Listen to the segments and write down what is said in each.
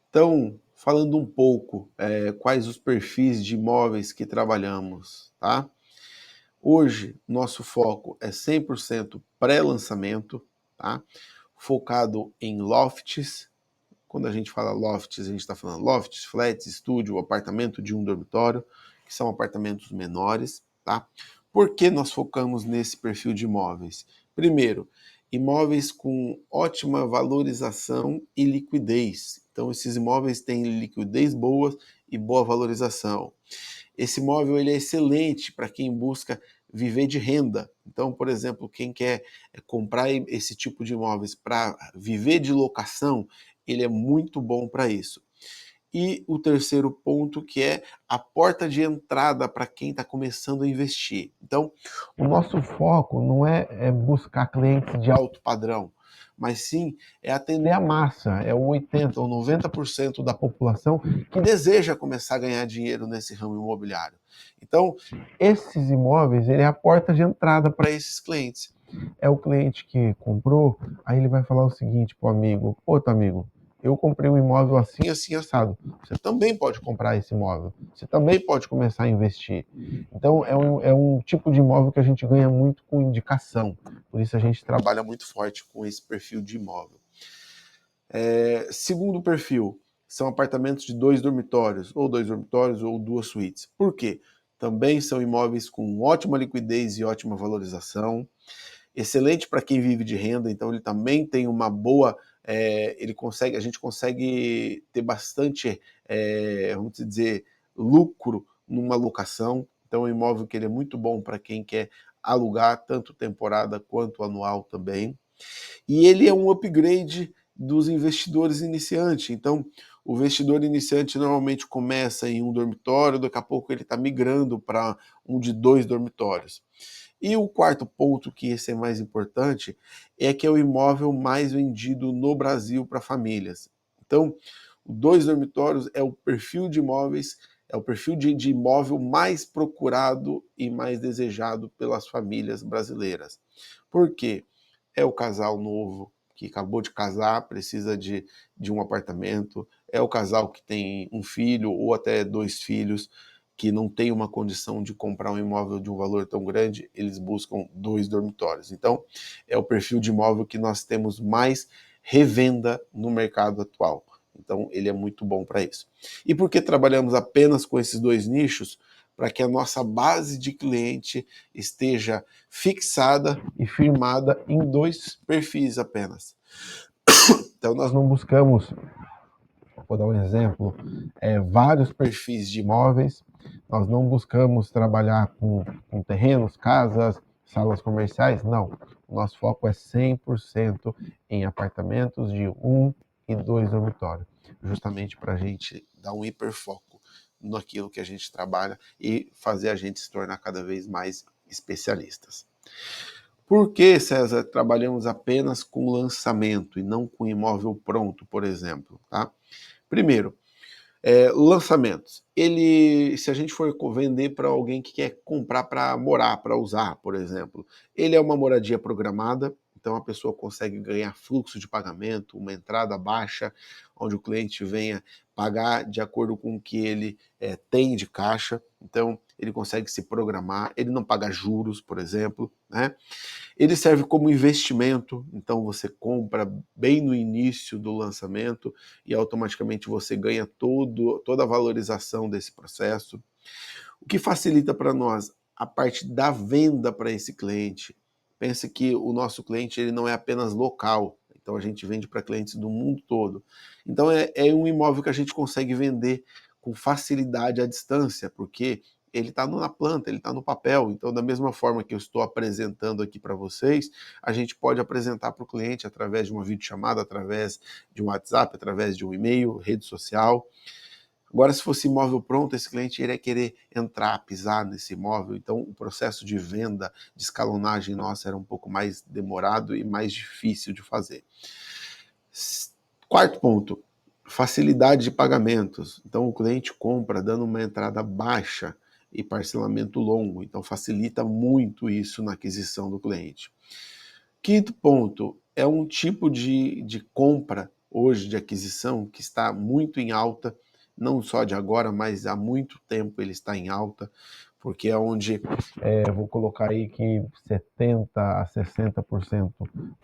Então, falando um pouco, quais os perfis de imóveis que trabalhamos, tá? Hoje, nosso foco é 100% pré-lançamento, tá? Focado em lofts. Quando a gente fala lofts, a gente está falando lofts, flats, estúdio, apartamento de um dormitório, que são apartamentos menores, tá? Por que nós focamos nesse perfil de imóveis? Primeiro, imóveis com ótima valorização e liquidez. Então, esses imóveis têm liquidez boa e boa valorização. Esse imóvel ele é excelente para quem busca viver de renda. Então, por exemplo, quem quer comprar esse tipo de imóveis para viver de locação, ele é muito bom para isso. E o terceiro ponto, que é a porta de entrada para quem está começando a investir. Então, o nosso foco não é buscar clientes de alto padrão, mas sim é atender a massa, é o 80% ou 90% da população que deseja começar a ganhar dinheiro nesse ramo imobiliário. Então, esses imóveis, ele é a porta de entrada para esses clientes. É o cliente que comprou, aí ele vai falar o seguinte para o amigo: "Outro amigo, eu comprei um imóvel assim, assim, assado. Você também pode comprar esse imóvel. Você também pode começar a investir." Então, é um tipo de imóvel que a gente ganha muito com indicação. Por isso, a gente trabalha muito forte com esse perfil de imóvel. Segundo perfil, são apartamentos de 2 dormitórios, ou 2 suítes. Por quê? Também são imóveis com ótima liquidez e ótima valorização. Excelente para quem vive de renda, então ele também tem uma boa, a gente consegue ter bastante, vamos dizer, lucro numa locação. Então é um imóvel que ele é muito bom para quem quer alugar, tanto temporada quanto anual também. E ele é um upgrade dos investidores iniciantes. Então, o investidor iniciante normalmente começa em um dormitório, daqui a pouco ele está migrando para um de 2 dormitórios. E o quarto ponto, que esse é mais importante, é que é o imóvel mais vendido no Brasil para famílias. Então, 2 dormitórios é o perfil de imóveis, é o perfil de imóvel mais procurado e mais desejado pelas famílias brasileiras. Por quê? É o casal novo que acabou de casar, precisa de um apartamento, é o casal que tem um filho ou até 2 filhos, que não tem uma condição de comprar um imóvel de um valor tão grande, eles buscam 2 dormitórios. Então, é o perfil de imóvel que nós temos mais revenda no mercado atual. Então, ele é muito bom para isso. E por que trabalhamos apenas com esses 2 nichos? Para que a nossa base de cliente esteja fixada e firmada em 2 perfis apenas. Então, nós não buscamos, vou dar um exemplo, vários perfis de imóveis. Nós não buscamos trabalhar com terrenos, casas, salas comerciais, não. O nosso foco é 100% em apartamentos de 1 e 2 dormitórios, justamente para a gente dar um hiperfoco naquilo que a gente trabalha e fazer a gente se tornar cada vez mais especialistas. Por que, César, trabalhamos apenas com lançamento e não com imóvel pronto, por exemplo? Tá? Primeiro, lançamentos. Se a gente for vender para alguém que quer comprar para morar, para usar, por exemplo, ele é uma moradia programada, então a pessoa consegue ganhar fluxo de pagamento, uma entrada baixa, onde o cliente venha pagar de acordo com o que ele tem de caixa, então ele consegue se programar, ele não paga juros, por exemplo, né? Ele serve como investimento, então você compra bem no início do lançamento e automaticamente você ganha toda a valorização desse processo. O que facilita para nós? A parte da venda para esse cliente. Pense que o nosso cliente ele não é apenas local, então a gente vende para clientes do mundo todo. Então é um imóvel que a gente consegue vender com facilidade à distância, porque ele está na planta, ele está no papel. Então, da mesma forma que eu estou apresentando aqui para vocês, a gente pode apresentar para o cliente através de uma videochamada, através de um WhatsApp, através de um e-mail, rede social. Agora, se fosse imóvel pronto, esse cliente iria querer entrar, pisar nesse imóvel, então o processo de venda, de escalonagem nossa era um pouco mais demorado e mais difícil de fazer. Quarto ponto, facilidade de pagamentos. Então o cliente compra dando uma entrada baixa e parcelamento longo, então facilita muito isso na aquisição do cliente. Quinto ponto, é um tipo de compra hoje de aquisição que está muito em alta, não só de agora, mas há muito tempo ele está em alta, porque é onde, vou colocar aí que 70 a 60%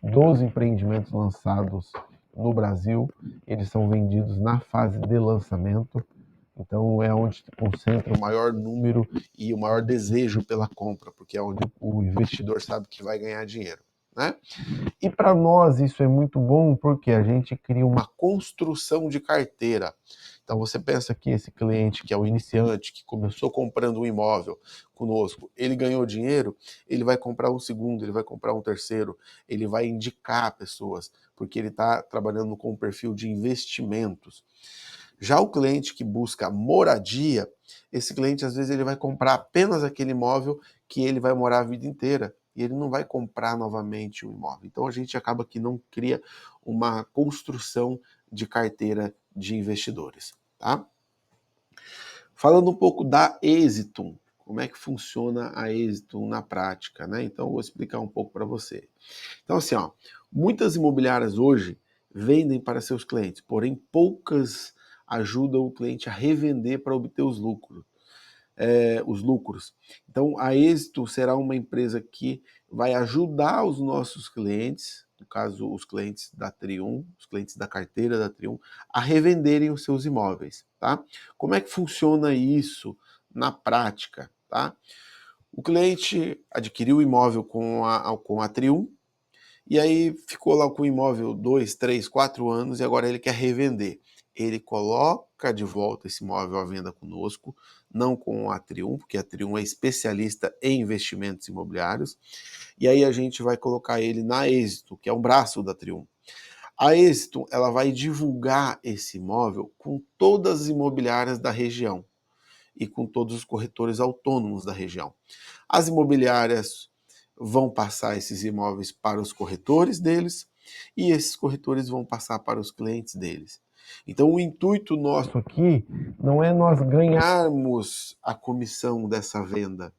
dos empreendimentos lançados no Brasil, eles são vendidos na fase de lançamento. Então é onde concentra o maior número e o maior desejo pela compra, porque é onde o investidor sabe que vai ganhar dinheiro, né? E para nós isso é muito bom porque a gente cria uma construção de carteira. Então você pensa que esse cliente que é o iniciante, que começou comprando um imóvel conosco, ele ganhou dinheiro, ele vai comprar um segundo, ele vai comprar um terceiro, ele vai indicar pessoas, porque ele está trabalhando com um perfil de investimentos. Já o cliente que busca moradia, esse cliente às vezes ele vai comprar apenas aquele imóvel que ele vai morar a vida inteira e ele não vai comprar novamente o imóvel. Então a gente acaba que não cria uma construção de carteira de investidores, tá? Falando um pouco da Exitum, como é que funciona a Exitum na prática, né? Então eu vou explicar um pouco para você. Então assim, ó, muitas imobiliárias hoje vendem para seus clientes, porém poucas ajudam o cliente a revender para obter os lucros. Então, a Êxito será uma empresa que vai ajudar os nossos clientes, no caso, os clientes da Trium, os clientes da carteira da Trium, a revenderem os seus imóveis, tá? Como é que funciona isso na prática, tá? O cliente adquiriu o imóvel com a Trium, e aí ficou lá com o imóvel 2, 3, 4 anos e agora ele quer revender. Ele coloca de volta esse imóvel à venda conosco, não com a Trium, porque a Trium é especialista em investimentos imobiliários, e aí a gente vai colocar ele na Êxito, que é um braço da Trium. A Êxito, ela vai divulgar esse imóvel com todas as imobiliárias da região e com todos os corretores autônomos da região. As imobiliárias vão passar esses imóveis para os corretores deles e esses corretores vão passar para os clientes deles. Então, o intuito nosso aqui não é nós ganharmos a comissão dessa venda.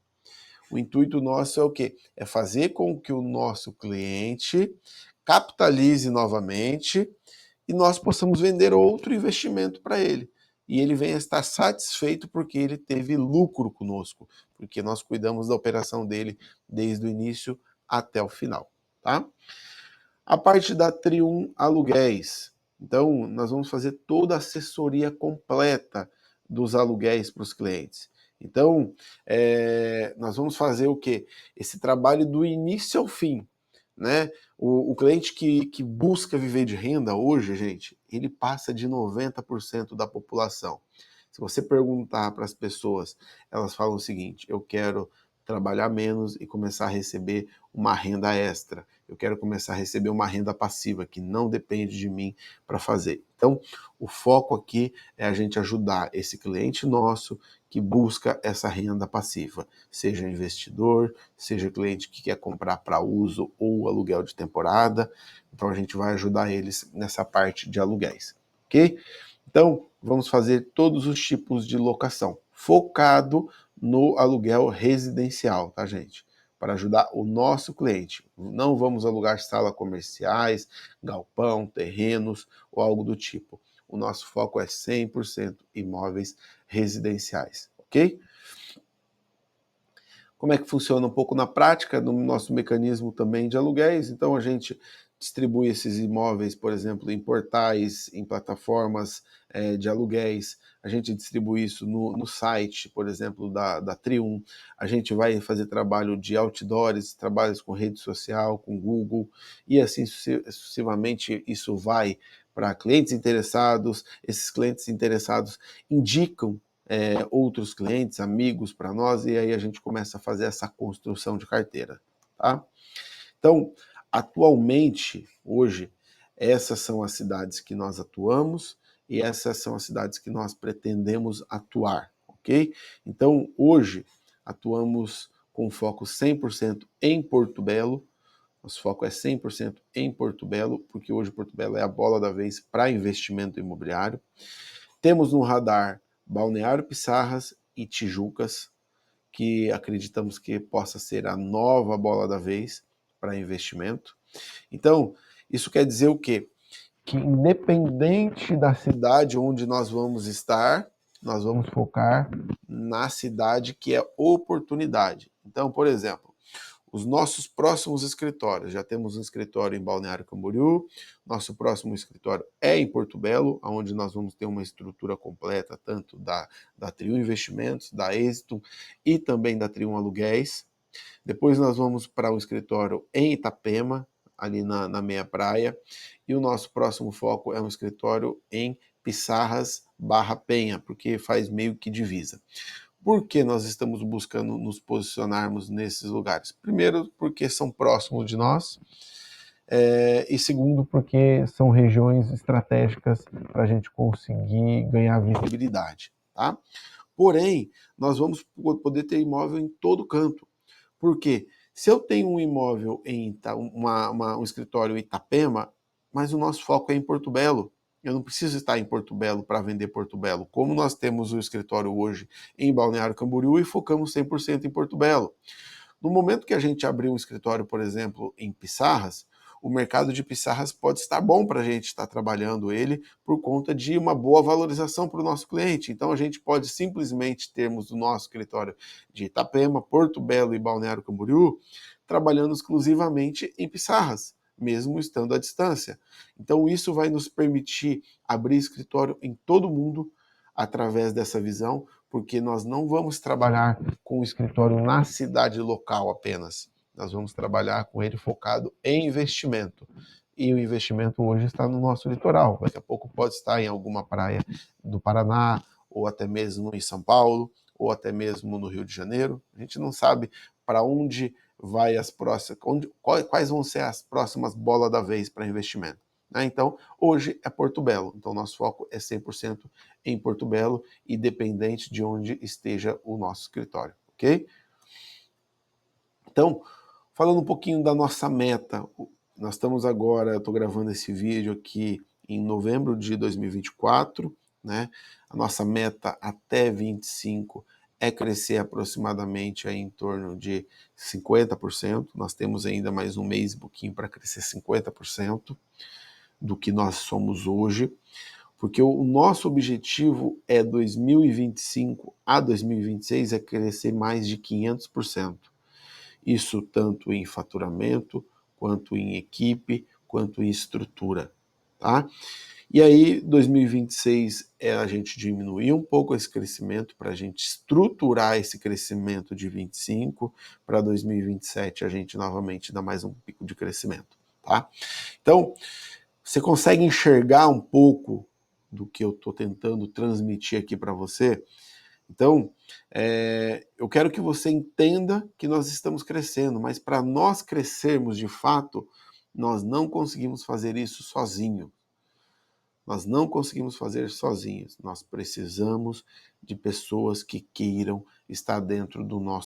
O intuito nosso é o quê? É fazer com que o nosso cliente capitalize novamente e nós possamos vender outro investimento para ele. E ele venha estar satisfeito porque ele teve lucro conosco, porque nós cuidamos da operação dele desde o início até o final, tá? A parte da Trium Aluguéis. Então, nós vamos fazer toda a assessoria completa dos aluguéis para os clientes. Então, nós vamos fazer o quê? Esse trabalho do início ao fim, né? O cliente que busca viver de renda hoje, gente, ele passa de 90% da população. Se você perguntar para as pessoas, elas falam o seguinte: eu quero trabalhar menos e começar a receber uma renda extra. Eu quero começar a receber uma renda passiva que não depende de mim para fazer. Então, o foco aqui é a gente ajudar esse cliente nosso que busca essa renda passiva, seja investidor, seja cliente que quer comprar para uso ou aluguel de temporada. Então, a gente vai ajudar eles nessa parte de aluguéis, ok? Então, vamos fazer todos os tipos de locação, focado no aluguel residencial, tá, gente? Para ajudar o nosso cliente. Não vamos alugar salas comerciais, galpão, terrenos ou algo do tipo. O nosso foco é 100% imóveis residenciais, ok? Como é que funciona um pouco na prática, no nosso mecanismo também de aluguéis? Então a gente distribui esses imóveis, por exemplo, em portais, em plataformas de aluguéis, a gente distribui isso no site, por exemplo, da Trium, a gente vai fazer trabalho de outdoors, trabalhos com rede social, com Google, e assim sucessivamente isso vai para clientes interessados, esses clientes interessados indicam outros clientes, amigos para nós, e aí a gente começa a fazer essa construção de carteira, tá? Então, atualmente, hoje, essas são as cidades que nós atuamos e essas são as cidades que nós pretendemos atuar, ok? Então, hoje, atuamos com foco 100% em Porto Belo, nosso foco é 100% em Porto Belo, porque hoje Porto Belo é a bola da vez para investimento imobiliário. Temos no radar Balneário Pissarras e Tijucas, que acreditamos que possa ser a nova bola da vez para investimento. Então, isso quer dizer o quê? que independente da cidade onde nós vamos estar, nós vamos focar na cidade que é oportunidade. Então, por exemplo, os nossos próximos escritórios, já temos um escritório em Balneário Camboriú, nosso próximo escritório é em Porto Belo, onde nós vamos ter uma estrutura completa, tanto da Triun Investimentos, da Êxito e também da Triun Aluguéis. Depois nós vamos para um escritório em Itapema, ali na Meia Praia, e o nosso próximo foco é um escritório em Pissarras Barra Penha, porque faz meio que divisa. Por que nós estamos buscando nos posicionarmos nesses lugares? Primeiro, porque são próximos de nós, e segundo, porque são regiões estratégicas para a gente conseguir ganhar visibilidade. Tá? Porém, nós vamos poder ter imóvel em todo canto. Por quê? Se eu tenho um imóvel um escritório em Itapema, mas o nosso foco é em Porto Belo, eu não preciso estar em Porto Belo para vender Porto Belo, como nós temos o escritório hoje em Balneário Camboriú e focamos 100% em Porto Belo. No momento que a gente abrir um escritório, por exemplo, em Pissarras, o mercado de Pissarras pode estar bom para a gente estar trabalhando ele por conta de uma boa valorização para o nosso cliente. Então a gente pode simplesmente termos o nosso escritório de Itapema, Porto Belo e Balneário Camboriú trabalhando exclusivamente em Pissarras, mesmo estando à distância. Então isso vai nos permitir abrir escritório em todo mundo através dessa visão, porque nós não vamos trabalhar com o escritório na cidade local apenas. Nós vamos trabalhar com ele focado em investimento. E o investimento hoje está no nosso litoral. Daqui a pouco pode estar em alguma praia do Paraná, ou até mesmo em São Paulo, ou até mesmo no Rio de Janeiro. A gente não sabe para onde vai as próximas, quais vão ser as próximas bolas da vez para investimento. Então, hoje é Porto Belo. Então, nosso foco é 100% em Porto Belo, independente de onde esteja o nosso escritório, ok? Então, falando um pouquinho da nossa meta, nós estamos agora, eu estou gravando esse vídeo aqui em novembro de 2024, né? A nossa meta até 25 é crescer aproximadamente aí em torno de 50%. Nós temos ainda mais um mês e pouquinho para crescer 50% do que nós somos hoje, porque o nosso objetivo é 2025 a 2026 é crescer mais de 500%. Isso tanto em faturamento, quanto em equipe, quanto em estrutura, tá? E aí, 2026 é a gente diminuir um pouco esse crescimento para a gente estruturar esse crescimento de 25, para 2027 a gente novamente dá mais um pico de crescimento, tá? Então, você consegue enxergar um pouco do que eu estou tentando transmitir aqui para você? Então, eu quero que você entenda que nós estamos crescendo, mas para nós crescermos de fato, nós não conseguimos fazer isso sozinho. Nós não conseguimos fazer sozinhos. Nós precisamos de pessoas que queiram estar dentro do nosso